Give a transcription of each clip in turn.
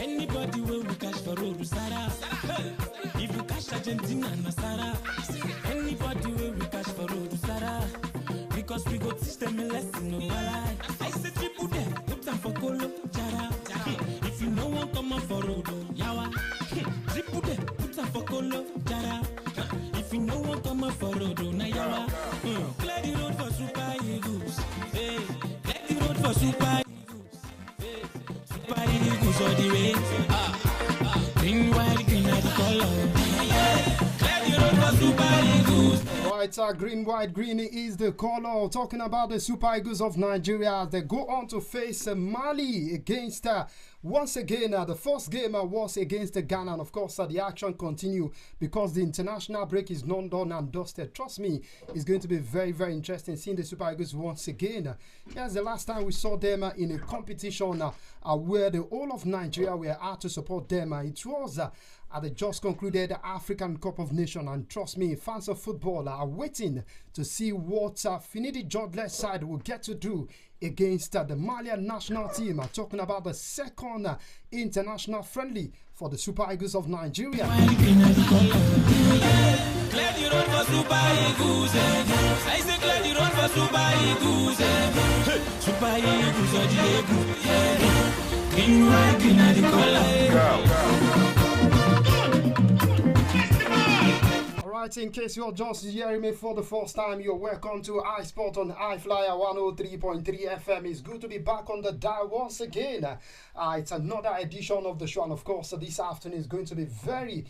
Anybody will we catch for road, Sarah. If you catch Argentina, Sarah. Anybody will we catch for road, Sarah. Because we go teach them a lesson, no lie. I said triple there, put them for Colo, Jara. If you know one come on for road, Yawa. Triple there, put them for Colo, Jara. If you know one come on for road, Nayawa. Clear the road for Super Eagles. Hey, clear the road for Super Eagles. Hey, Super Eagles all the way. Green, white, green are the color. Clear the road for Super Eagles. Right, green, white, green is the color. Talking about the Super Eagles of Nigeria as they go on to face Mali against once again, the first game was against Ghana, and of course the action continue because the international break is not done and dusted. Trust me, it's going to be very, very interesting seeing the Super Eagles once again. Yes, the last time we saw them in a competition where the whole of Nigeria were out to support them. It was at the just concluded African Cup of Nations, and trust me, fans of football are waiting to see what Finidi George-led side will get to do against the Malian national team. Talking about the second international friendly for the Super Eagles of Nigeria. Clear the road for Super Eagles. I say clear the road for Super Eagles. Super Eagles are the Eagles. Green, white, green are the color. Alright, in case you're just hearing me for the first time, you're welcome to iSport on I-FLIER 103.3 FM. It's good to be back on the dial once again. It's another edition of the show, and of course this afternoon is going to be very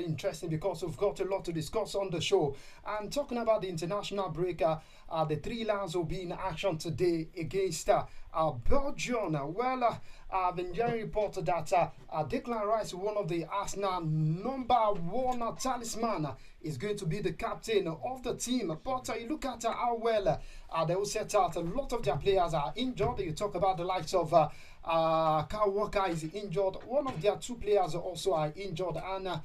interesting because we've got a lot to discuss on the show. And talking about the international break, the three lions will be in action today against Belgium. Well, I've been hearing reported that Declan Rice, one of the Arsenal #1 talisman, is going to be the captain of the team. But you look at how well they will set out. A lot of their players are injured. You talk about the likes of Kyle Walker is injured. One of their two players also are injured, and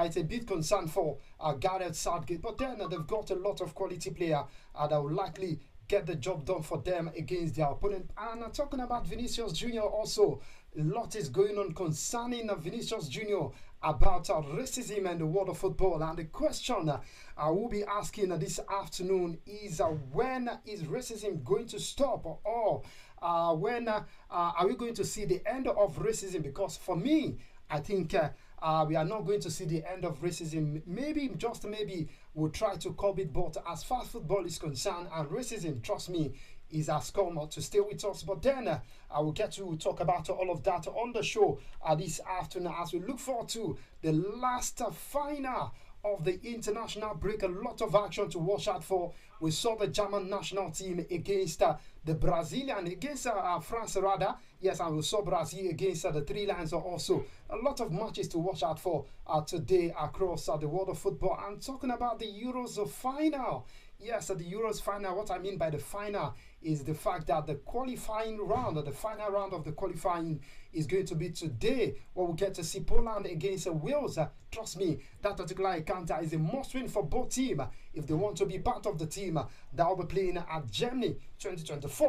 it's a bit concerned for Gareth Southgate. But then they've got a lot of quality players that will likely get the job done for them against their opponent. And talking about Vinicius Jr. also, a lot is going on concerning Vinicius Jr. about racism and the world of football. And the question I will be asking this afternoon is when is racism going to stop, or when are we going to see the end of racism? Because for me, I think we are not going to see the end of racism. Maybe, just maybe, we'll try to curb it. But as far as football is concerned and racism, trust me, is has come to stay with us. But then I will get to talk about all of that on the show this afternoon as we look forward to the last final of the international break. A lot of action to watch out for. We saw the German national team against the Brazilian, against France rather. Yes, and we saw Brazil against the Three Lions also. A lot of matches to watch out for today across the world of football. I'm talking about the Euros final. Yes, the Euros final. What I mean by the final is the fact that the qualifying round, the final round of the qualifying is going to be today, where we get to see Poland against Wales. Trust me, that particular encounter is a must-win for both teams if they want to be part of the team that will be playing at Germany 2024.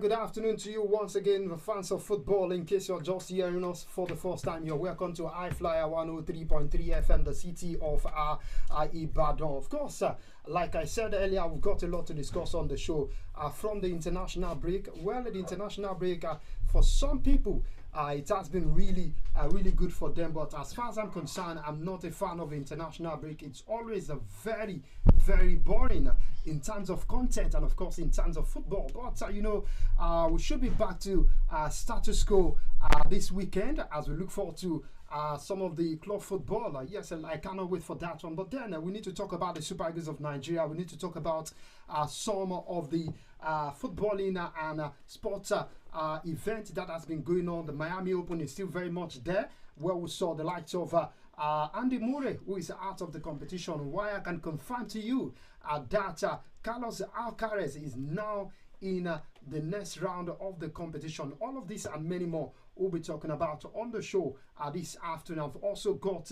Good afternoon to you once again, the fans of football. In case you're just hearing us for the first time, you're welcome to I-FLIER 103.3 FM, the city of Ibadan. Of course, like I said earlier, we've got a lot to discuss on the show from the international break. Well, the international break, for some people, it has been really good for them. But as far as I'm concerned, I'm not a fan of international break. It's always a very boring in terms of content and of course in terms of football. But we should be back to status quo this weekend as we look forward to some of the club football. Yes, and I cannot wait for that one. But then we need to talk about the Super Eagles of Nigeria. We need to talk about some of the footballing and sports event that has been going on. The Miami Open is still very much there, where we saw the likes of Andy Murray, who is out of the competition. Why I can confirm to you that Carlos Alcaraz is now in the next round of the competition. All of this and many more we'll be talking about on the show this afternoon. I've also got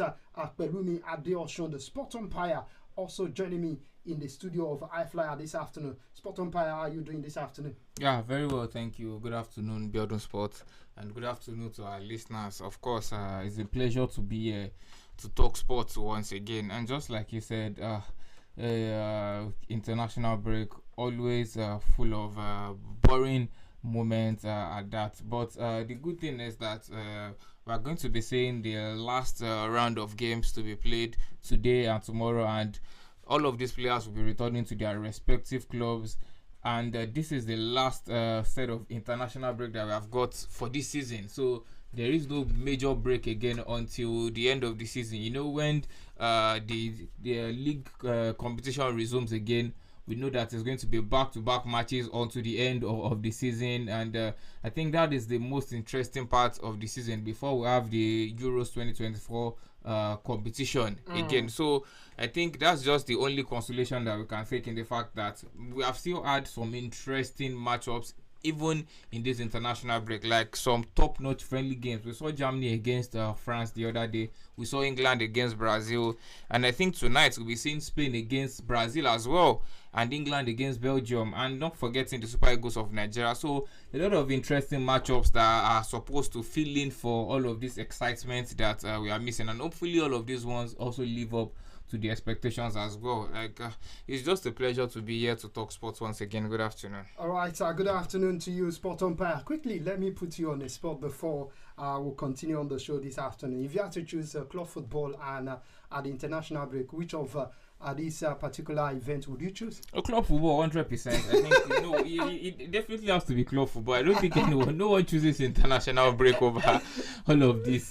Pelumi Adeosun, the sport umpire, also joining me in the studio of I-FLIER this afternoon. Sport umpire, how are you doing this afternoon? Yeah, very well, thank you. Good afternoon, Biodun Sport, and good afternoon to our listeners. Of course, it's a pleasure to be here to talk sports once again. And just like you said, international break, always full of boring moments at that. But the good thing is that we're going to be seeing the last round of games to be played today and tomorrow, and all of these players will be returning to their respective clubs. And this is the last set of international break that we have got for this season. So there is no major break again until the end of the season. You know, when the league competition resumes again, we know that it's going to be back-to-back matches until the end of the season. And I think that is the most interesting part of the season before we have the Euros 2024 competition again. So I think that's just the only consolation that we can take in the fact that we have still had some interesting matchups even in this international break, like some top-notch friendly games. We saw Germany against France the other day. We saw England against Brazil, and I think tonight we'll be seeing Spain against Brazil as well, and England against Belgium, and not forgetting the Super Eagles of Nigeria. So a lot of interesting matchups that are supposed to fill in for all of this excitement that we are missing, and hopefully all of these ones also live up to the expectations as well. It's just a pleasure to be here to talk sports once again. Good afternoon. All right, good afternoon to you, Sport Umpire. Quickly, let me put you on the spot before we'll continue on the show this afternoon. If you had to choose club football and at the international break, which of this particular event would you choose? Club football, 100%. I think it definitely has to be club football. I don't think no one chooses international break over all of this.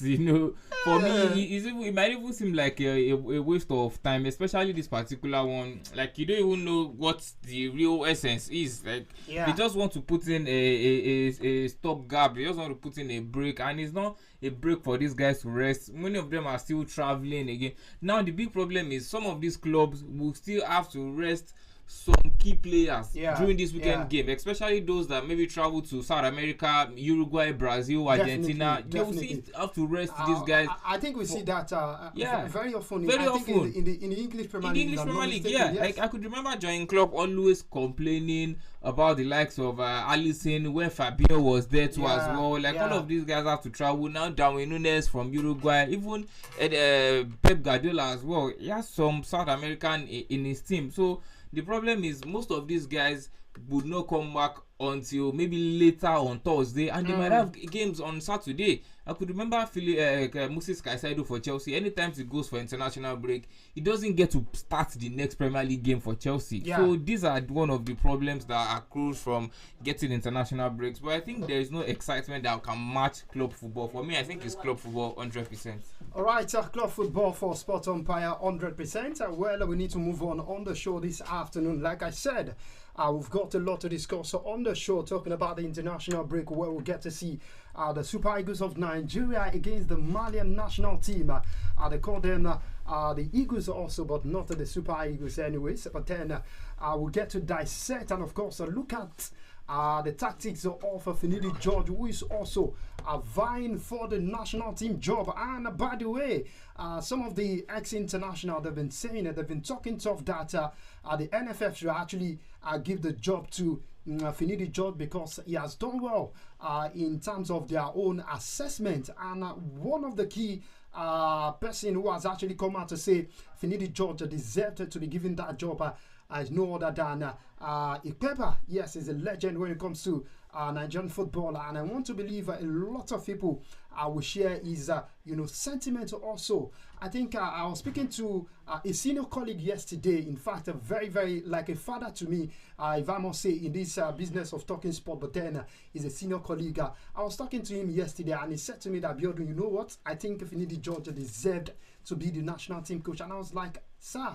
For me, it might even seem like a waste of time, especially this particular one. Like, you don't even know what the real essence is. Like, they just want to put in a stopgap. They just want to put in a break, and it's not a break for these guys to rest. Many of them are still traveling again. Now the big problem is some of these clubs will still have to rest some key players Yeah, during this weekend yeah. game, especially those that maybe travel to South America, Uruguay, Brazil, Argentina. They will see have to rest these guys. I think we see that Yeah. very often. Very I think often. in the English Premier League. In the English if I'm Premier not League, mistaken, yeah. yes. I could remember Jurgen Klopp always complaining about the likes of Alisson when Fabio was there too as well. Like all of these guys have to travel now. Darwin Núñez from Uruguay, even Pep Guardiola as well. He has some South American in his team. So the problem is most of these guys would not come back until maybe later on Thursday, and they might have games on Saturday. I could remember Moses Caicedo for Chelsea. Anytime he goes for international break, he doesn't get to start the next Premier League game for Chelsea. Yeah. So these are one of the problems that accrues from getting international breaks. But I think there is no excitement that can match club football. For me, I think it's club football 100%. All right, club football for Sport Umpire 100%. Well, we need to move on the show this afternoon. Like I said, we've got a lot to discuss on the show, talking about the international break, where we'll get to see the Super Eagles of Nigeria against the Malian national team. They call them the Eagles also, but not the Super Eagles anyways. But then we'll get to dissect and, of course, look at the tactics of Finidi George, who is also vying for the national team job. And by the way, some of the ex-international, they've been saying it, they've been talking tough that the NFF should actually give the job to Finidi George because he has done well in terms of their own assessment. And one of the key person who has actually come out to say Finidi George deserved to be given that job is no other than I-FLIER. Yes, he's a legend when it comes to Nigerian football, and I want to believe a lot of people will share his sentiment also. I think I was speaking to a senior colleague yesterday, in fact a very, very like a father to me, if I must say, in this business of talking sport, but then he's a senior colleague. I was talking to him yesterday and he said to me that, Biodun, you know what, I think Finidi George deserved to be the national team coach. And I was like, sir,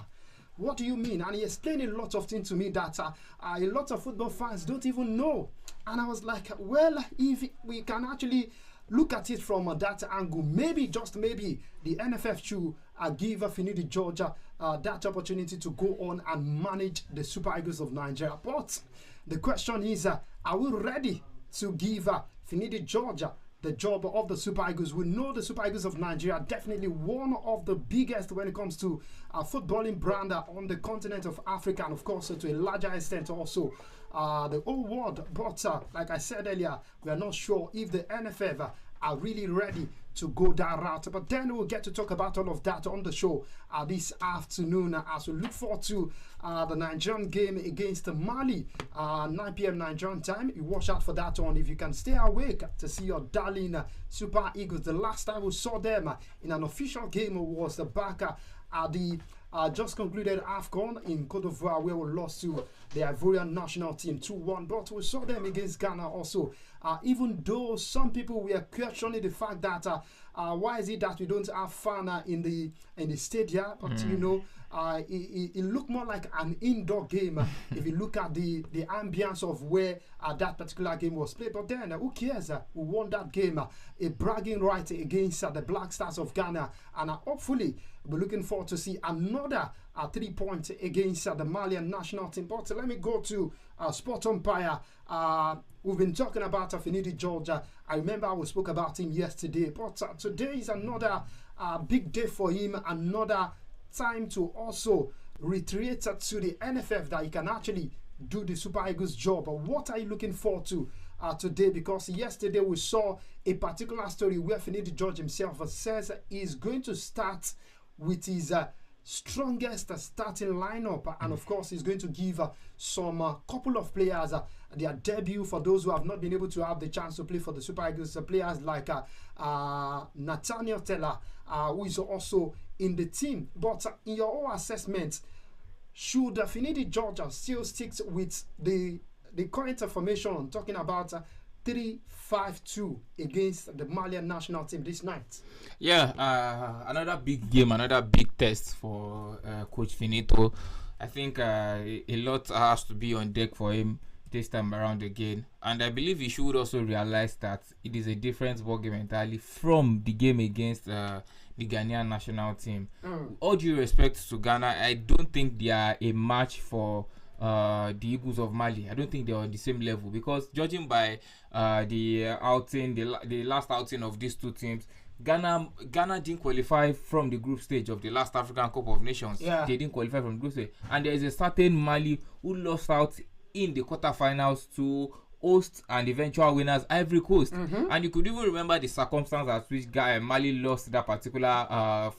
what do you mean? And he explained a lot of things to me that a lot of football fans don't even know. And I was like, well, if we can actually look at it from that angle, maybe, just maybe, the NFF should give Finidi George that opportunity to go on and manage the Super Eagles of Nigeria. But the question is, are we ready to give Finidi George the job of the Super Eagles? We know the Super Eagles of Nigeria are definitely one of the biggest when it comes to footballing brand on the continent of Africa, and of course to a larger extent also the whole world. But like I said earlier, we are not sure if the NFF are really ready to go that route. But then we'll get to talk about all of that on the show this afternoon as we look forward to the Nigerian game against Mali, 9 p.m. Nigerian time. You watch out for that one if you can stay awake to see your darling Super Eagles. The last time we saw them in an official game was back at the just concluded AFCON in Cote d'Ivoire, where we lost to the Ivorian national team 2-1. But we saw them against Ghana also. Even though some people were questioning the fact that why is it that we don't have fun in the stadium? But you know, it looked more like an indoor game if you look at the ambience of where that particular game was played. But then who cares? We won that game, a bragging right against the Black Stars of Ghana, and hopefully we're looking forward to see another 3 points against the Malian national team. But let me go to Sport Umpire. We've been talking about Finidi George. I remember we spoke about him yesterday, but today is another big day for him, another time to also reiterate to the NFF that he can actually do the Super Eagles job. What are you looking forward to today? Because yesterday we saw a particular story where Finidi George himself says he's going to start with his strongest starting lineup, and of course he's going to give some couple of players their debut for those who have not been able to have the chance to play for the Super Eagles. Players like Nathaniel Taylor, who is also in the team. But in your own assessment, should Finidi George still stick with the current formation, talking about 3-5-2 against the Malian national team this night? Yeah, another big game, another big test for Coach Finito. I think a lot has to be on deck for him this time around again, and I believe he should also realize that it is a different ball game entirely from the game against the Ghanaian national team. All due respect to Ghana, I don't think they are a match for the Eagles of Mali. I don't think they're on the same level, because judging by the last outing of these two teams, Ghana didn't qualify from the group stage of the last African Cup of Nations. Yeah. They didn't qualify from the group stage, and there is a certain Mali who lost out in the quarterfinals to host and eventual winners Ivory Coast. And you could even remember the circumstance at which Mali lost that particular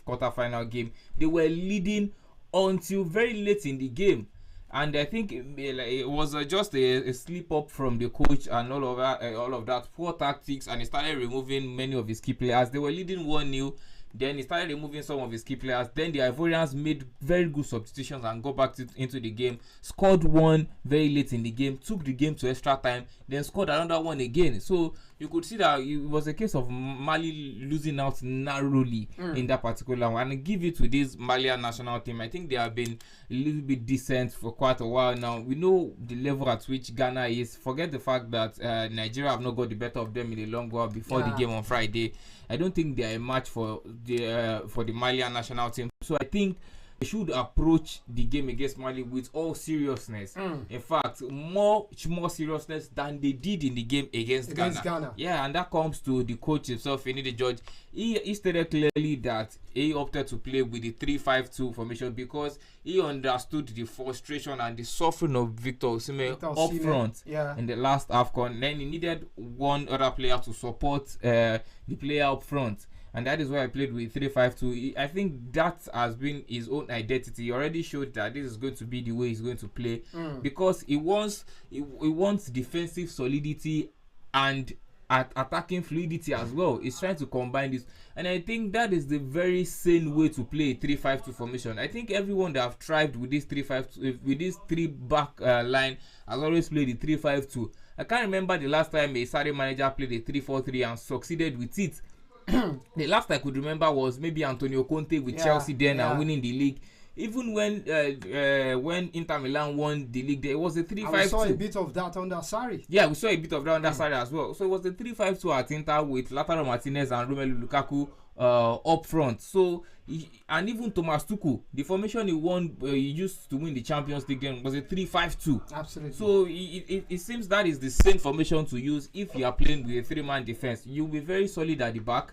quarterfinal game. They were leading until very late in the game, and I think it was just a slip up from the coach and all of that poor tactics, and he started removing many of his key players. They were leading 1-0. Then he started removing some of his key players. Then the Ivorians made very good substitutions and got back into the game. Scored one very late in the game. Took the game to extra time. Then scored another one again. So you could see that it was a case of Mali losing out narrowly in that particular one. And give it to this Malian national team. I think they have been a little bit decent for quite a while now. We know the level at which Ghana is. Forget the fact that Nigeria have not got the better of them in the long while before the game on Friday. I don't think they are a match for the Malian national team. So I think they should approach the game against Mali with all seriousness. In fact, much more seriousness than they did in the game against Ghana. Yeah, and that comes to the coach himself, Finidi George. He stated clearly that he opted to play with the 3-5-2 formation because he understood the frustration and the suffering of Victor Osimhen up front in the last AFCON. Then he needed one other player to support the player up front. And that is why I played with 3-5-2. I think that has been his own identity. He already showed that this is going to be the way he's going to play, because he wants defensive solidity and attacking fluidity as well. He's trying to combine this, and I think that is the very sane way to play 3-5-2 formation. I think everyone that have thrived with this 3-5-2, with this three back line, has always played the 3-5-2. I can't remember the last time a Sarri manager played a 3-4-3 and succeeded with it. The last I could remember was maybe Antonio Conte with Chelsea then and winning the league. Even when Inter Milan won the league, there was a 3-5-2. We saw a bit of that under Sarri. Yeah, we saw a bit of that under Sarri as well. So it was a 3-5-2 at Inter with Lautaro Martinez and Romelu Lukaku up front. So and even Thomas Tuchel, the formation he used to win the Champions League game was a 3-5-2. Absolutely. So it seems that is the same formation to use if you are playing with a three-man defense. You'll be very solid at the back,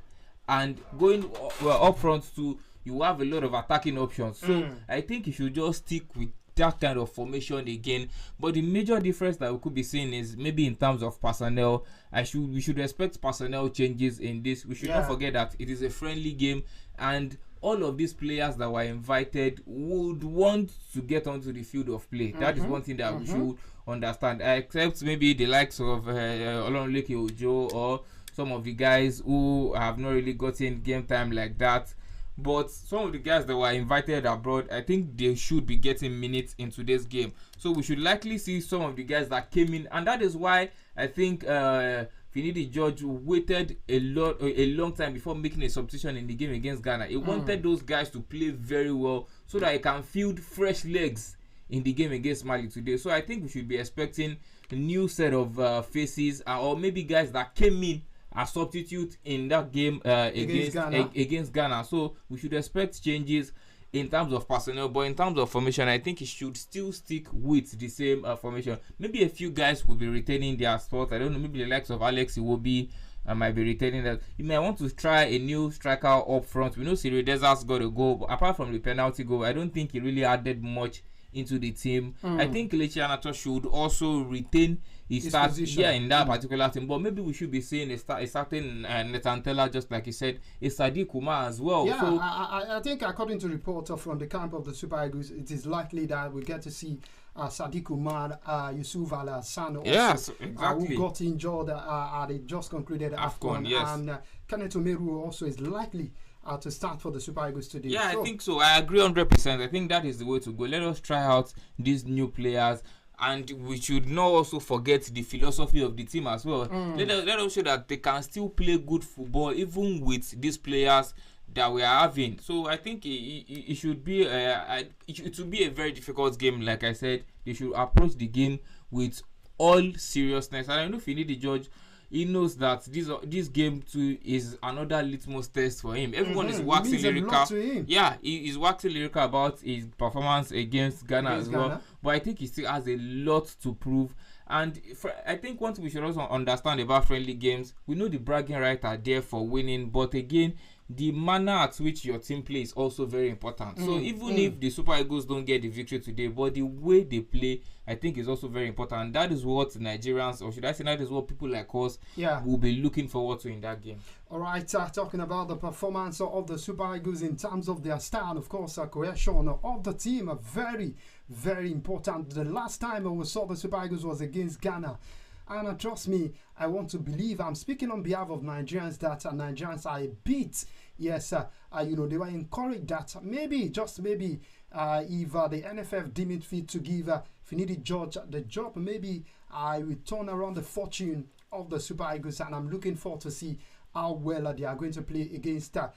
and going up front too, you have a lot of attacking options. So I think you should just stick with that kind of formation again. But the major difference that we could be seeing is maybe in terms of personnel. We should expect personnel changes in this. We should not forget that it is a friendly game, and all of these players that were invited would want to get onto the field of play. That is one thing that we should understand. Except maybe the likes of Olonleke Ojo or some of the guys who have not really gotten game time like that. But some of the guys that were invited abroad, I think they should be getting minutes in today's game. So we should likely see some of the guys that came in, and that is why I think Finidi George waited a long time before making a substitution in the game against Ghana. He wanted those guys to play very well so that he can field fresh legs in the game against Mali today. So I think we should be expecting a new set of faces, or maybe guys that came in as substitute in that game against Ghana. So we should expect changes in terms of personnel, but in terms of formation, I think he should still stick with the same formation. Maybe a few guys will be retaining their spots. I don't know, maybe the likes of Alex Iwobi might be retaining that. You may want to try a new striker up front. We know Cyril Desas's got a goal, but apart from the penalty goal, I don't think he really added much into the team. I think Kelechi Iheanacho should also retain his start in that particular team, but maybe we should be seeing a certain Nathan Tella, just like you said, a Sadiq Umar as well. Yeah, so I think according to reports from the camp of the Super Eagles, it is likely that we get to see Sadiq Umar, Yusuf Al-Hassan also, yes, exactly. Who got injured at the just concluded AFCON, and Kenneth Omeru also is likely to start for the Super Eagles today. Yeah, I think so. I agree 100%. I think that is the way to go. Let us try out these new players, and we should not also forget the philosophy of the team as well. Let us show that they can still play good football even with these players that we are having. So I think it should be it will be a very difficult game. Like I said, they should approach the game with all seriousness. And I know Finidi George, he knows that this game too is another litmus test for him. Everyone is waxing lyrical. Yeah, he is waxing lyrical about his performance against Ghana as well. But I think he still has a lot to prove. And I think one thing we should also understand about friendly games, we know the bragging rights are there for winning, but again, the manner at which your team plays is also very important. So even if the Super Eagles don't get the victory today, but the way they play, I think is also very important. And that is what Nigerians, or should I say that is what people like us will be looking forward to in that game. All right, talking about the performance of the Super Eagles in terms of their style, and of course, cohesion of the team are very, very important. The last time we saw the Super Eagles was against Ghana. And trust me, I want to believe, I'm speaking on behalf of Nigerians, that Nigerians are a bit, they were encouraged that maybe, just maybe, if the NFF deem it fit to give Finidi George the job, maybe I will turn around the fortune of the Super Eagles, and I'm looking forward to see how well they are going to play against the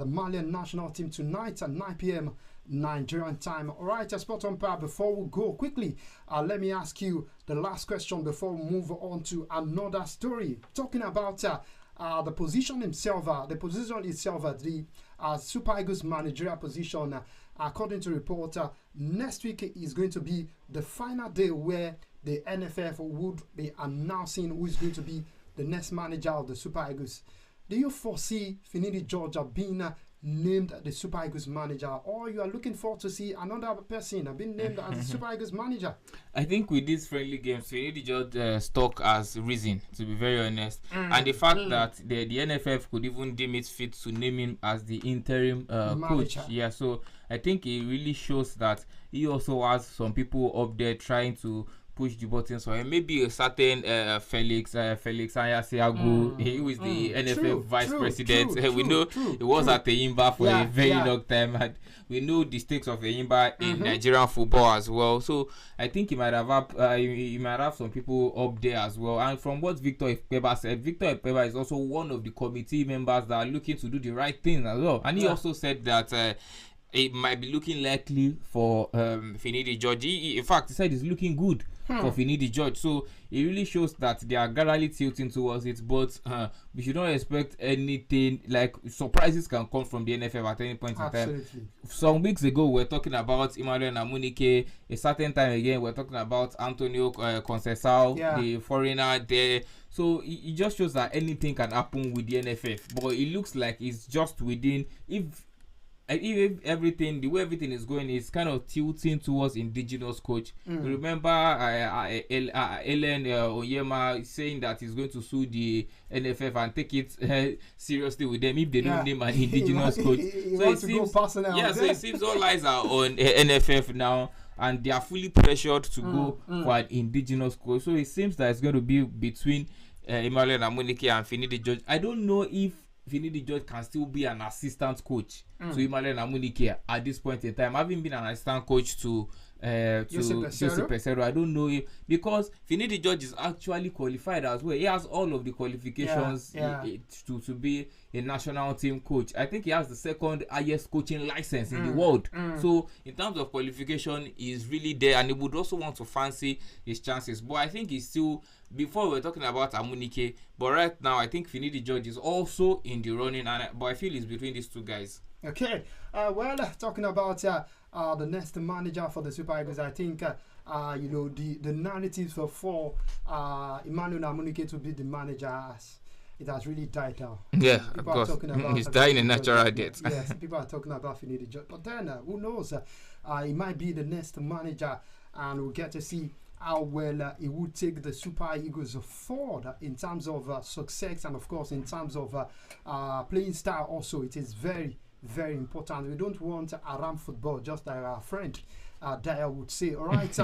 Malian national team tonight at 9 p.m. Nigerian time. All right, Sport Umpire, before we go quickly, let me ask you the last question before we move on to another story. Talking about the position itself, the Super Eagles managerial position, according to reporter, next week is going to be the final day where the NFF would be announcing who is going to be the next manager of the Super Eagles. Do you foresee Finidi George being named the Super Eagles manager, or you are looking forward to see another person being named as the Super Eagles manager? I think with these friendly games, Finidi George stock has risen, to be very honest. And the fact that the NFF could even deem it fit to name him as the interim coach. Yeah, so I think it really shows that he also has some people up there trying to push the buttons for him. Maybe a certain Felix Ayasiagu, who is the NFF vice president. We know he was at Eyimba for a very long time, and we know the stakes of Eyimba in Nigerian football as well. So I think he might have some people up there as well. And from what Victor Ipeba said, Victor Ipeba is also one of the committee members that are looking to do the right thing as well. And he also said that it might be looking likely for Finidi George. In fact, he said it's looking good for Finidi George. So it really shows that they are gradually tilting towards it. But we should not expect anything like surprises can come from the NFF at any point in time. Some weeks ago, we were talking about Emmanuel Namunike. A certain time again, we were talking about Antonio Conceição, the foreigner there. So it just shows that anything can happen with the NFF. But it looks like it's just within, if everything, the way everything is going, is kind of tilting towards indigenous coach. Remember Ellen Onyema saying that he's going to sue the NFF and take it seriously with them if they don't name an indigenous coach. So it seems all eyes are on NFF now, and they are fully pressured to go for an indigenous coach. So it seems that it's going to be between Emmanuel Namunike and Finidi George. I don't know if Finidi George can still be an assistant coach to Emmanuel Namunike at this point in time. Having been an assistant coach to Joseph Pesero, I don't know if, because Finidi George is actually qualified as well. He has all of the qualifications to be a national team coach. I think he has the second highest coaching license in the world. So in terms of qualification, he's really there, and he would also want to fancy his chances. But I think he's still, before we were talking about Amunike, but right now I think Finidi George is also in the running, but I feel it's between these two guys. Okay, talking about the next manager for the Super Eagles, I think the narratives for Emmanuel Amunike to be the manager, it has really died down. Yeah, of course. He's dying a natural death. Yes, people are talking about Finidi George, but then who knows? He might be the next manager, and we'll get to see how well he would take the Super Eagles forward in terms of success, and of course in terms of playing style also. It is very, very important. We don't want Aram football, just like our friend Dyer would say. All right,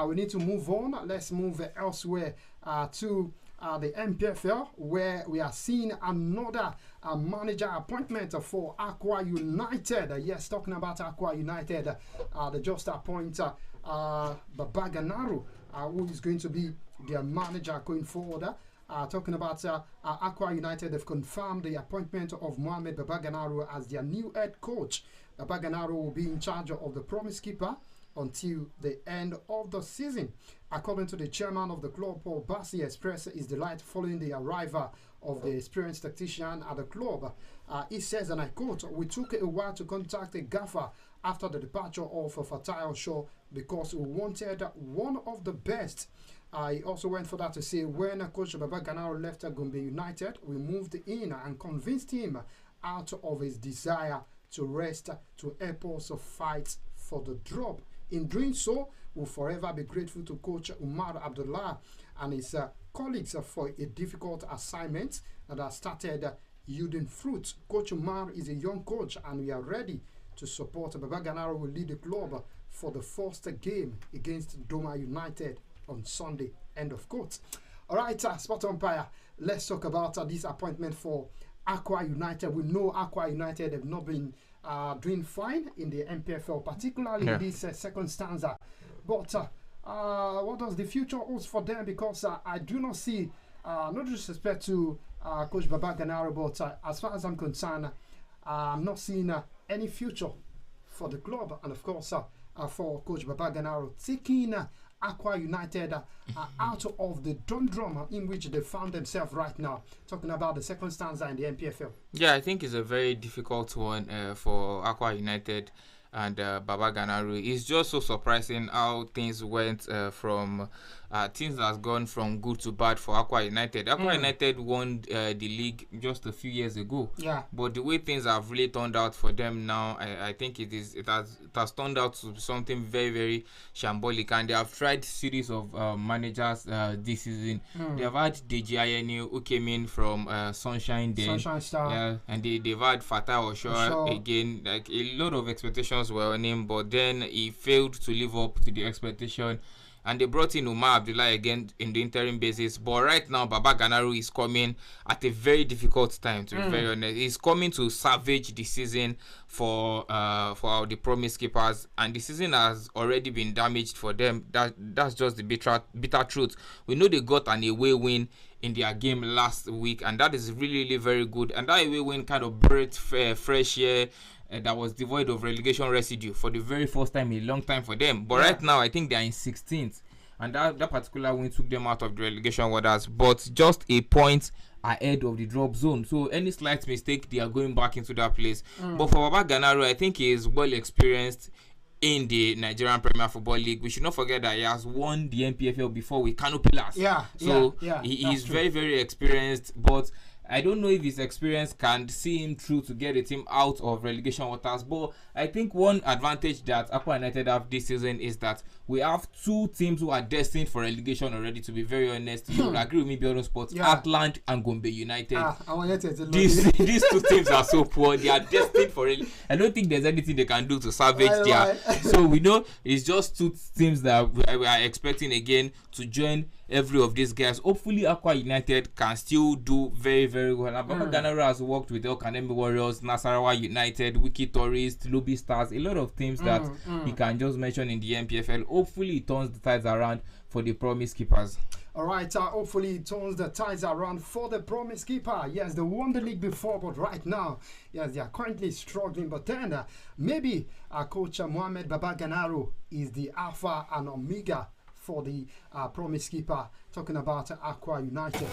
we need to move on. Let's move elsewhere to the MPFL, where we are seeing another manager appointment for Aqua United. Yes, talking about Aqua United, they just appoint Babaganaru, who is going to be their manager going forward. Talking about Aqua United, they've confirmed the appointment of Mohamed Babaganaru as their new head coach. Babaganaru will be in charge of the promise keeper, until the end of the season. According to the chairman of the club, Paul Bassi, expressed his delight following the arrival of the experienced tactician at the club. He says, and I quote, "We took a while to contact a gaffer after the departure of Fatai Shaw because we wanted one of the best." He also went for that to say, when Coach Baba Ganaro left Gombe United, we moved in and convinced him out of his desire to rest to help us fight for the drop. In doing so, we'll forever be grateful to Coach Umar Abdullah and his colleagues for a difficult assignment that has started yielding fruit. Coach Umar is a young coach and we are ready to support. Baba Ganaro will lead the club for the first game against Doma United on Sunday. End of quote. All right, Sport Umpire, let's talk about this appointment for Aqua United. We know Aqua United have not been doing fine in the MPFL, particularly in this second stanza. But what does the future hold for them? Because I do not see, no disrespect to Coach Baba Ganaro, but as far as I'm concerned, I'm not seeing any future for the club. And of course, for Coach Baba Ganaro, taking Aqua United out of the drum in which they found themselves right now. Talking about the second stanza in the MPFL. Yeah, I think it's a very difficult one for Aqua United and Baba Ganaro. It's just so surprising how things went from things that's gone from good to bad for Aqua United. Aqua United won the league just a few years ago. Yeah. But the way things have really turned out for them now, I think it has turned out to be something very, very shambolic. And they have tried series of managers this season. They have had Deji Ayeni who came in from Sunshine then. Sunshine Star. Yeah, and they've had Fatai Osho again. Like a lot of expectations were on him, but then he failed to live up to the expectation. And they brought in Umar Abdullah again in the interim basis. But right now, Baba Ganaro is coming at a very difficult time, to be very honest. He's coming to salvage the season for the Promise Keepers. And the season has already been damaged for them. That's just the bitter truth. We know they got an away win in their game last week. And that is really, really very good. And that away win kind of breathed fresh air. That was devoid of relegation residue for the very first time in a long time for them. But right now, I think they are in 16th. And that particular win took them out of the relegation waters. But just a point ahead of the drop zone. So any slight mistake, they are going back into that place. But for Baba Ganaro, I think he is well experienced in the Nigerian Premier Football League. We should not forget that he has won the NPFL before with Kano Pillars. He is very, very experienced. But I don't know if his experience can see him through to get the team out of relegation waters. But I think one advantage that Aqua United have this season is that we have two teams who are destined for relegation already, to be very honest. You will agree with me, Biodun Sports. Atlant and Gombe United. These two teams are so poor. They are destined for relegation. I don't think there's anything they can do to salvage their... So we know it's just two teams that we are expecting again to join every of these guys. Hopefully Aqua United can still do very, very well. Baba Ganaro has worked with El Kanemi Warriors, Nasarawa United, Wiki Tourist, Lobby Stars, a lot of teams that he can just mention in the MPFL. Hopefully it turns the tides around for the Promise Keepers. All right, hopefully it turns the tides around for the Promise Keeper. Yes, they won the league before, but right now, yes, they are currently struggling. But then maybe Coach Mohamed Baba Ganaro is the alpha and omega for the Promise Keeper, talking about Aqua United.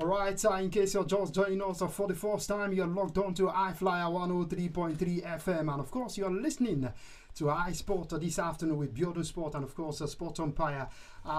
All right, in case you're just joining us for the first time, you're logged on to I-FLIER 103.3 FM, and of course you're listening to iSport this afternoon with Biodun Sport and of course Sport Umpire.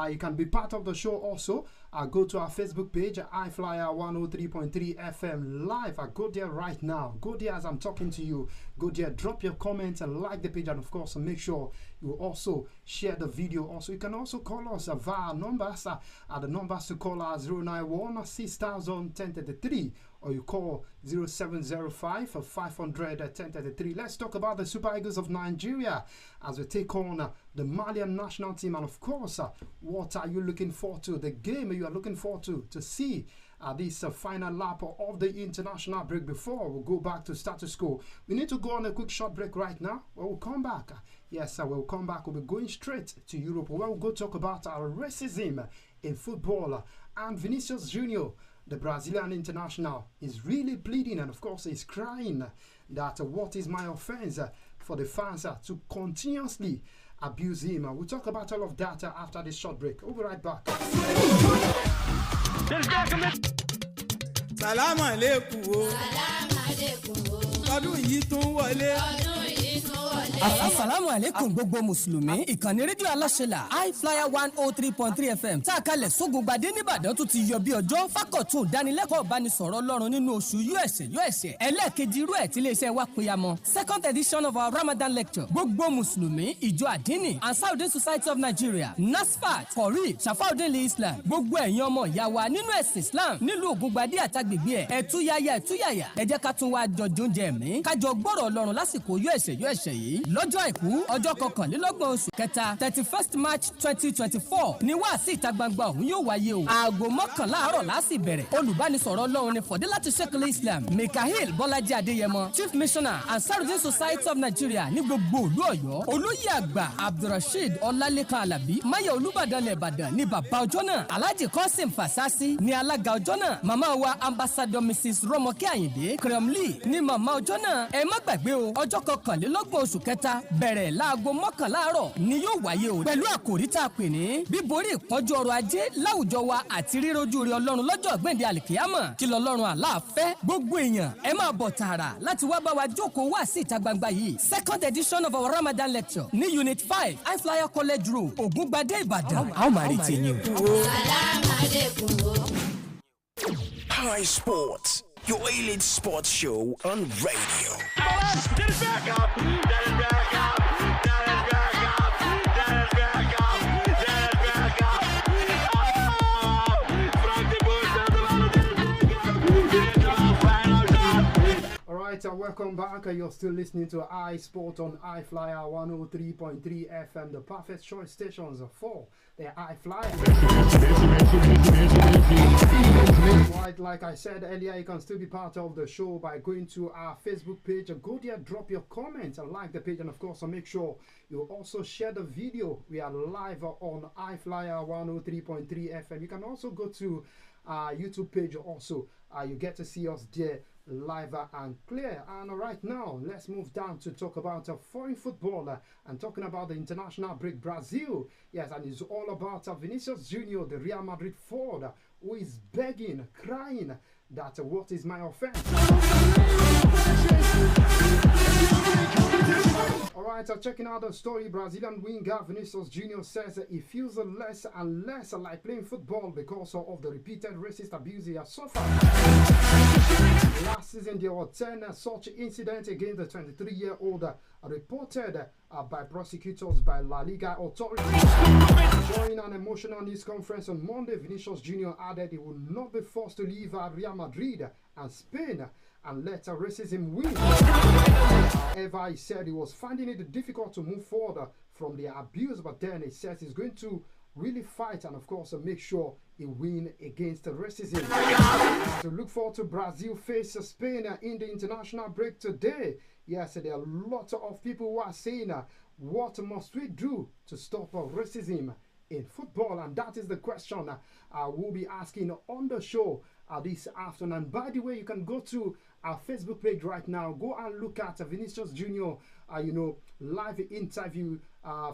You can be part of the show also. Go to our Facebook page, I-FLIER 103.3 FM live. Go there right now. Go there as I'm talking to you. Go there, drop your comments and like the page, and of course make sure you also share the video. Also, you can also call us via numbers. The numbers to call are 091 6000 1033 or you call 0705 500 1033. Let's talk about the Super Eagles of Nigeria as we take on the Malian national team. And of course, what are you looking forward to? The game you are looking forward to see this final lap of the international break before we go back to status quo. We need to go on a quick short break right now. We'll come back. Yes, we'll come back. We'll be going straight to Europe where we'll go talk about racism in football. And Vinicius Junior, the Brazilian international, is really pleading and of course is crying that what is my offense for the fans to continuously abuse him. We'll talk about all of that after this short break. We'll be right back. Salam alaikum. Ọdún yìí tún wọlé. Asalaamu alaikum gbogbo mùsùlùmí ìkànnì rédíò aláṣẹlà I-FLIER 103.3 FM tá a kalẹ̀ sógungbadé nìbàdàn tún ti yọ bí ọjọ́ fákọ̀tún ìdánilẹ́kọ̀ọ́ ìbánisọ̀rọ̀ ọlọ́run nínú oṣù US ẹlẹ́ẹ̀kejì irú ẹ̀ tí iléeṣẹ́ wa péyàmọ́ second edition of our Ramadan lecture gbogbo mùsùlùmí ìjọ àdínì Ansarudeen Society of Nigeria NASFAT kọ̀rí Shafauddin Islam gbogbo ẹ̀yin ọmọ ìyá wa nínú ẹ̀sìn Islam nílùú ògúngbadé àtàgbègbè ẹ̀ ẹ̀túyàyà ẹ jẹ́ ká tún wá jọjọ́ oúnjẹ mi kájọ gbọ́rọ̀ ọlọ́run lásìkò US yìí lọ́jọ́ àìkú ọjọ́ kọkànlélọ́gbọ̀n oṣù kẹta 31st March 2024 ni wáàsí ìta gbangba ọ̀hún yóò wáyé o aago 11 àárọ̀ láti bẹ̀rẹ̀ olùbánisọ̀rọ̀ ọlọ́run ní Fọ̀dílátù Sheikh Islam Mikael Bọ́lájí Adéyẹmọ Chief Missioner Ansarudeen Society of Nigeria ní gbogbo ìlú Ọ̀yọ́ olóyè àgbà Abdulrasheed Ọlálékan Alábí máyà Olúbàdàn lẹ́bàdàn ní bàbá ọjọ́ náà Alhaji Qasim Fasasi ní alága ọjọ́ náà màmá wa Ambassador Mrs Rọ́mọkẹ́ Àyìndé Kremli ní màmá ọjọ́ náà ẹ má gbàgbé o ọjọ́ kọkànlélọ́gbọ̀n oṣù kẹta bẹ̀rẹ̀ láago 11 àárọ̀ ni yóò wáyé o pẹ̀lú àkòrí tá a pè ní bíborí ìpọ́njú ọrọ̀ ajé láwùjọ wa àti rírojú rí ọlọ́run lọ́jọ́ ọ̀gbẹ́ndẹ́ àlìkíyàmọ̀ kí lọ́lọ́run Allah fẹ́ gbogbo èèyàn ẹ máa bọ̀ tààrà láti wá bá wa jókòó wá sí ìta gbangba yìí second edition of our Ramadan lecture ní unit 5 I-FLIER College Road Ògúngbadé Ìbàdàn a ó máa rí tiyín High Sports, your elite sports show on radio. Get it back up! Get it back up! Get it back up! Get it back up! Get it back up! Frank de Boer staat de bal op de final shot! Alright, welcome back. You're still listening to iSport on I-FLIER 103.3 FM, the perfect choice stations for the I-FLIER. Right, like I said earlier, you can still be part of the show by going to our Facebook page. Go there, drop your comments, and like the page, and of course, make sure you also share the video. We are live on I-FLIER 103.3 FM. You can also go to our YouTube page also. You get to see us there live and clear. And right now, let's move down to talk about foreign football and talking about the international break, Brazil. Yes, and it's all about Vinicius Junior, the Real Madrid forward, who is begging, crying that what is my offense? Alright, checking out the story. Brazilian winger Vinicius Junior says he feels less and less like playing football because of the repeated racist abuse he has suffered. Last season, there were 10 such incidents against the 23-year-old reported by prosecutors by La Liga authorities. During an emotional news conference on Monday, Vinicius Junior added he would not be forced to leave Real Madrid and Spain and let racism win. However, he said he was finding it difficult to move forward from the abuse, but then he says he's going to really fight and of course make sure he win against racism. To look forward to Brazil face Spain in the international break today. Yes, there are a lot of people who are saying what must we do to stop racism in football, and that is the question we'll be asking on the show this afternoon. And by the way, you can go to our Facebook page right now. Go and look at Vinicius Junior live interview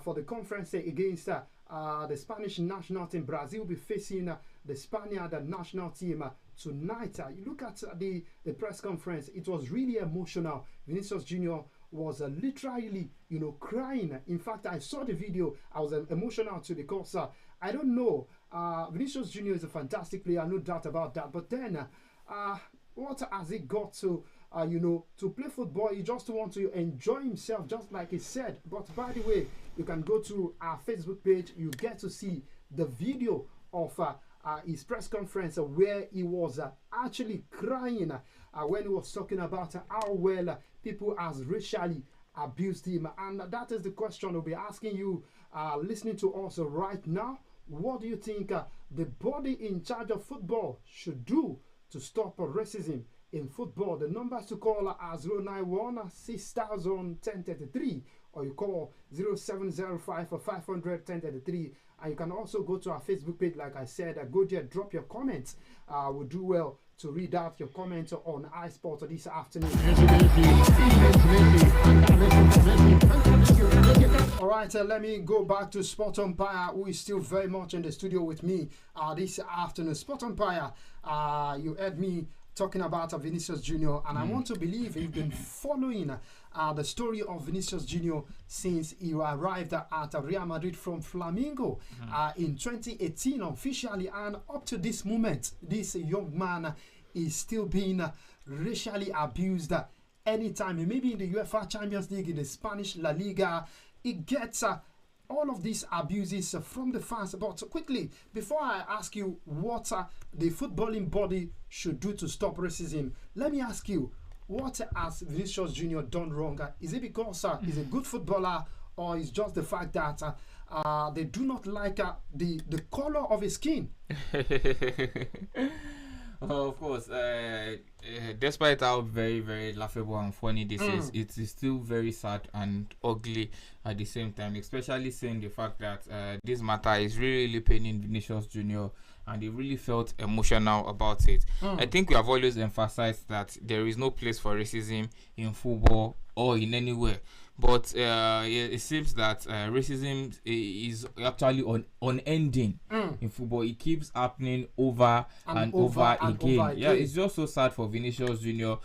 for the conference against the Spanish national team. Brazil will be facing the Spaniard national team tonight. You look at the press conference, it was really emotional. Vinicius Junior was literally, crying. In fact, I saw the video. I was emotional too because I don't know. Vinicius Junior is a fantastic player, no doubt about that. But then, what has he got to, to play football? He just wants to enjoy himself, just like he said. But by the way, you can go to our Facebook page. You get to see the video of his press conference where he was actually crying when he was talking about how well people has racially abused him. And that is the question we'll be asking you listening to us right now. What do you think the body in charge of football should do to stop racism in football? The numbers to call are 091 6000 1033 or you call 0705 500 1033. And you can also go to our Facebook page, like I said. Go there, drop your comments. We'll do well to read out your comment on iSport this afternoon. All right, let me go back to Sport Umpire, who is still very much in the studio with me this afternoon. Sport Umpire, you heard me talking about Vinicius Junior, and I want to believe you've been following the story of Vinicius Junior since he arrived at Real Madrid from Flamengo in 2018 officially, and up to this moment, this young man is still being racially abused anytime. Maybe in the UEFA Champions League, in the Spanish La Liga, he gets all of these abuses from the fans. But quickly, before I ask you what the footballing body should do to stop racism, let me ask you, what has Vinicius Junior done wrong? Is it because he's a good footballer, or is just the fact that they do not like the color of his skin? Of course, despite how very, very laughable and funny this is, it is still very sad and ugly at the same time, especially seeing the fact that this matter is really paining Vinicius Junior, and he really felt emotional about it. I think we have always emphasized that there is no place for racism in football or in anywhere. But it seems that racism is actually unending in football. It keeps happening over and over again. Yeah, it's just so sad for Vinicius Junior.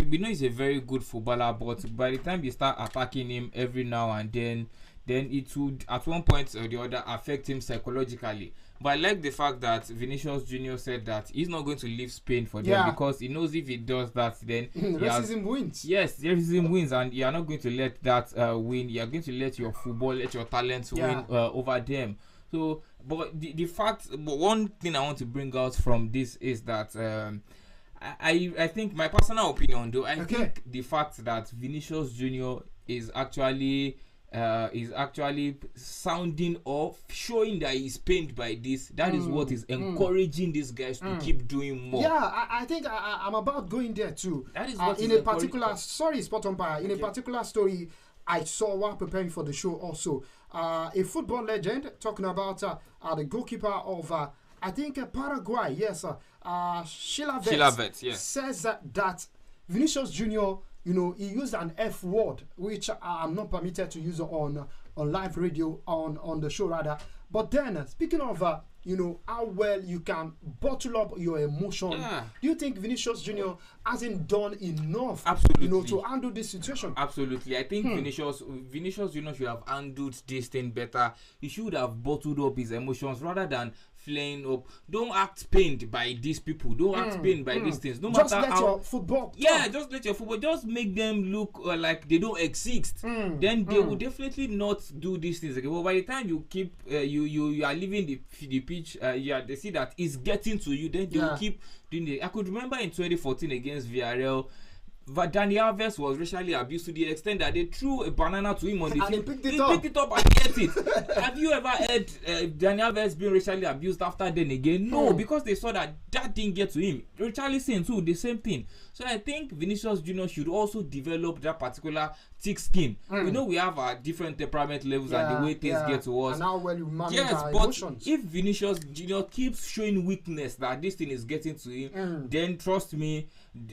We know he's a very good footballer, but by the time you start attacking him every now and then it would at one point or the other affect him psychologically. But I like the fact that Vinicius Junior said that he's not going to leave Spain for them, because he knows if he does that, then racism wins. Yes, racism wins, and you are not going to let that win. You are going to let your football, let your talents win over them. So, but the fact, but one thing I want to bring out from this is that I think, my personal opinion though, I think the fact that Vinicius Junior is actually sounding or showing that he's pained by this. That is what is encouraging these guys to keep doing more. Yeah, I think I'm about going there too. That is what in a particular, sorry, Sport Umpire, in a particular story I saw while preparing for the show also. A football legend talking about the goalkeeper of, I think, Paraguay, yes, Chilavert, yes, says that Vinicius Junior, you know, he used an F word, which I'm not permitted to use on live radio, on the show rather. But then, speaking of, you know, how well you can bottle up your emotion, do you think Vinicius Junior hasn't done enough, absolutely, you know, to handle this situation? Absolutely. I think Vinicius Junior should have handled this thing better. He should have bottled up his emotions rather than flaying up. Don't act pained by these people. Don't act pained by these things. No just matter let how your football. Just let your football. Just make them look like they don't exist. Then they will definitely not do these things again. But by the time you keep you are leaving the pitch, they see that it's getting to you. Then they will keep doing it. I could remember in 2014 against Villarreal, Dani Alves was racially abused to the extent that they threw a banana to him on the field. He picked it up and he ate it. Have you ever heard Dani Alves being racially abused after then again? No, because they saw that didn't get to him. Richarlison too, the same thing. So I think Vinicius Junior should also develop that particular thick skin. We know we have our different temperament levels and the way things get to us. And how well you manage our but emotions. if Vinicius Junior keeps showing weakness that this thing is getting to him, then trust me,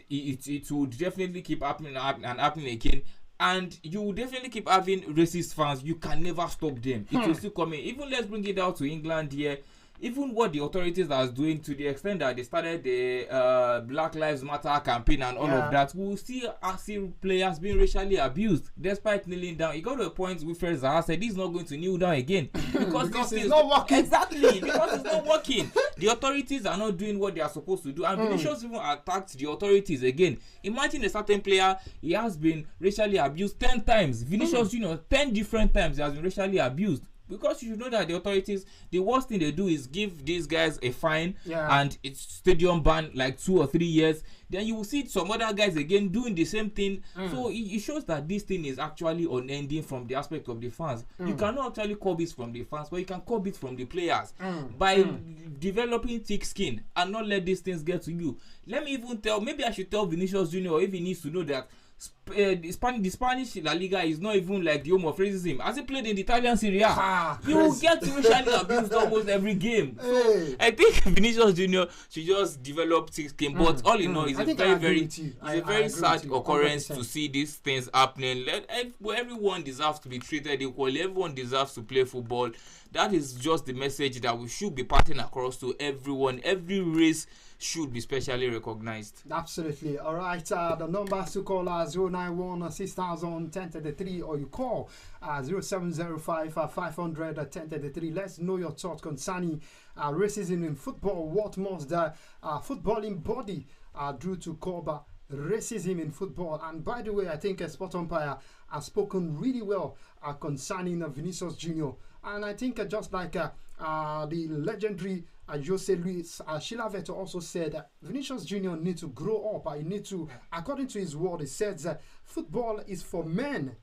it will definitely keep happening and happening again. And you will definitely keep having racist fans. You can never stop them. It will still come in. Even let's bring it out to England here. Even what the authorities are doing, to the extent that they started the Black Lives Matter campaign and all of that, we'll still see players being racially abused despite kneeling down. It got to a point where Fred Zaha said he's not going to kneel down again because it's not working. Exactly, because it's not working. The authorities are not doing what they are supposed to do, and Vinicius even attacked the authorities again. Imagine a certain player, he has been racially abused 10 times. Vinicius Junior, 10 different times he has been racially abused. Because you should know that the authorities, the worst thing they do is give these guys a fine and it's stadium ban like 2 or 3 years. Then you will see some other guys again doing the same thing. So it shows that this thing is actually unending from the aspect of the fans. You cannot actually curb it from the fans, but you can curb it from the players by developing thick skin and not let these things get to you. Let me even maybe I should tell Vinicius Junior, if he needs to know that the Spanish La Liga is not even like the home of racism. Has he played in the Italian Serie A? You get racially abused almost every game. So I think Vinicius Junior should just develop thick skin. But all in all, it's a very sad occurrence to see these things happening. Everyone deserves to be treated equally. Everyone deserves to play football. That is just the message that we should be passing across to everyone. Every race should be specially recognized. Absolutely. All right. The numbers to call are 091 6000 1033 or you call 0705 500 1033. Let's know your thoughts concerning racism in football. What must the footballing body do to curb racism in football? And by the way, I think a sport umpire has spoken really well concerning Vinicius Junior. And I think just like the legendary Jose Luis Chilaveto also said that Vinicius Junior needs to grow up. He needs to, according to his word, he says football is for men.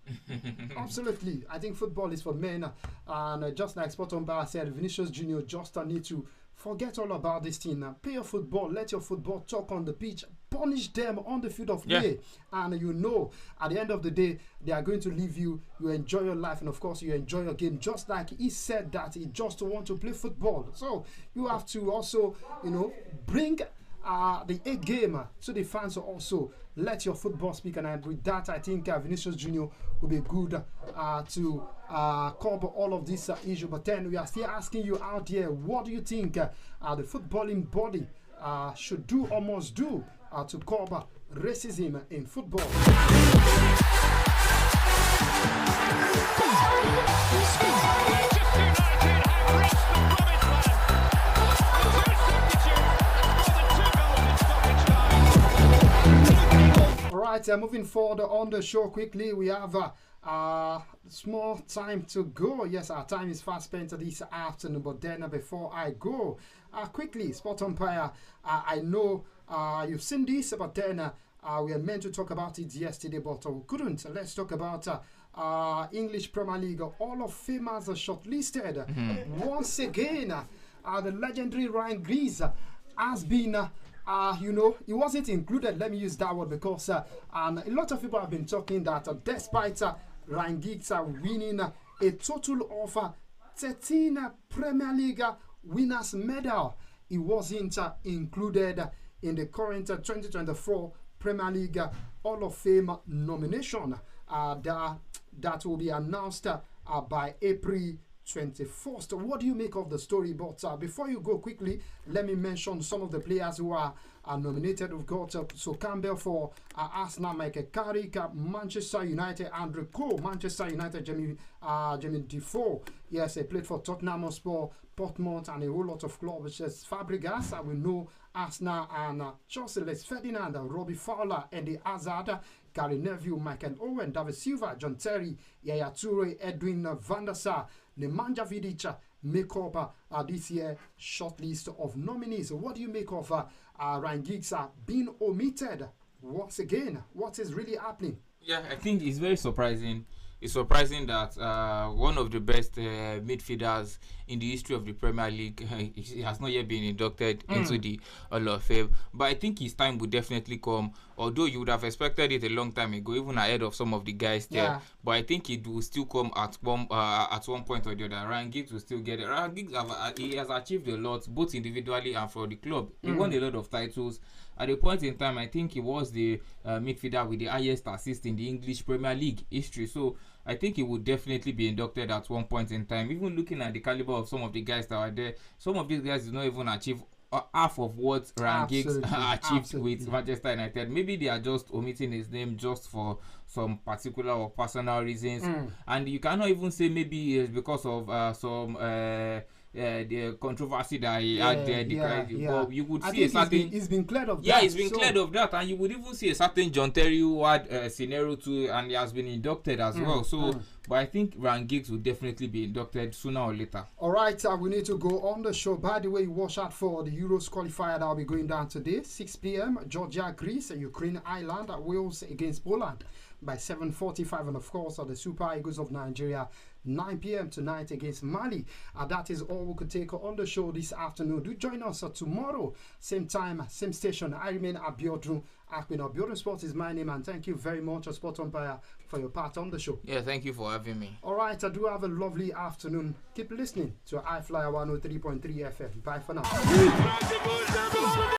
Absolutely. I think football is for men. And just like Sport Umpire said, Vinicius Junior just need to forget all about this thing. Play your football. Let your football talk on the pitch. Punish them on the field of play. And you know, at the end of the day, they are going to leave you. You enjoy your life. And of course, you enjoy your game. Just like he said that he just want to play football. So you have to also, you know, bring the A game to the fans also. Let your football speak. And with that, I think Vinicius Junior will be good to cover all of this issue. But then we are still asking you out there, what do you think the footballing body should do or must do to cover racism in football? Alright, moving forward on the show quickly, we have small time to go. Yes, our time is fast spent this afternoon, but then before I go, quickly, Sport Umpire, I know you've seen this, but then we are meant to talk about it yesterday, but we couldn't. Let's talk about English Premier League. All of Famers are shortlisted. Once again, the legendary Ryan Giggs has been you know, he wasn't included, let me use that word, because a lot of people have been talking that despite Ryan Giggs winning a total of 13 Premier League winners medal, he wasn't included in the current 2024 Premier League Hall of Fame nomination that will be announced by April 21st. What do you make of the story? But before you go quickly, let me mention some of the players who are nominated. We've got so Campbell for Arsenal, Michael Carrick, Manchester United, Andrew Cole, Manchester United, Jamie Defoe. Yes, he played for Tottenham Hotspur, Portsmouth, and a whole lot of clubs, which is Fabregas. We know Arsenal and Chelsea, Les Ferdinand, Robbie Fowler, Eddie Hazard, Gary Neville, Michael Owen, David Silva, John Terry, Yaya Toure, Edwin van der Sar, Nemanja Vidic make up this year shortlist of nominees. What do you make of Ryan Giggs being omitted once again? What is really happening? Yeah, I think it's very surprising. It's surprising that one of the best midfielders in the history of the Premier League he has not yet been inducted into the Hall of Fame. But I think his time will definitely come. Although you would have expected it a long time ago, even ahead of some of the guys there. Yeah. But I think it will still come at one point or the other. Ryan Giggs will still get it. Ryan Giggs he has achieved a lot, both individually and for the club. He won a lot of titles. At a point in time, I think he was the midfielder with the highest assist in the English Premier League history. So I think he would definitely be inducted at one point in time. Even looking at the caliber of some of the guys that are there, some of these guys did not even achieve half of what Ryan Giggs achieved with Manchester United. Maybe they are just omitting his name just for some particular or personal reasons. And you cannot even say maybe it's because of the controversy that he had there. But you would see a certain. He's been cleared of that. Yeah, he's been cleared of that, and you would even see a certain John Terry who had a scenario too, and he has been inducted as well. So, but I think Ryan Giggs will definitely be inducted sooner or later. All right, we need to go on the show. By the way, watch out for the Euros qualifier that will be going down today, 6 p.m. Georgia, Greece, Ukraine, Ireland, Wales against Poland. by 7:45, and of course the Super Eagles of Nigeria 9 p.m. tonight against Mali. That is all we could take on the show this afternoon. Do join us tomorrow, same time, same station. I remain Abiodun Apena. Biodun Sports is my name, and thank you very much, Sport Umpire, for your part on the show. Yeah, thank you for having me. All right, I do have a lovely afternoon. Keep listening to I-FLIER 103.3 FM. Bye for now.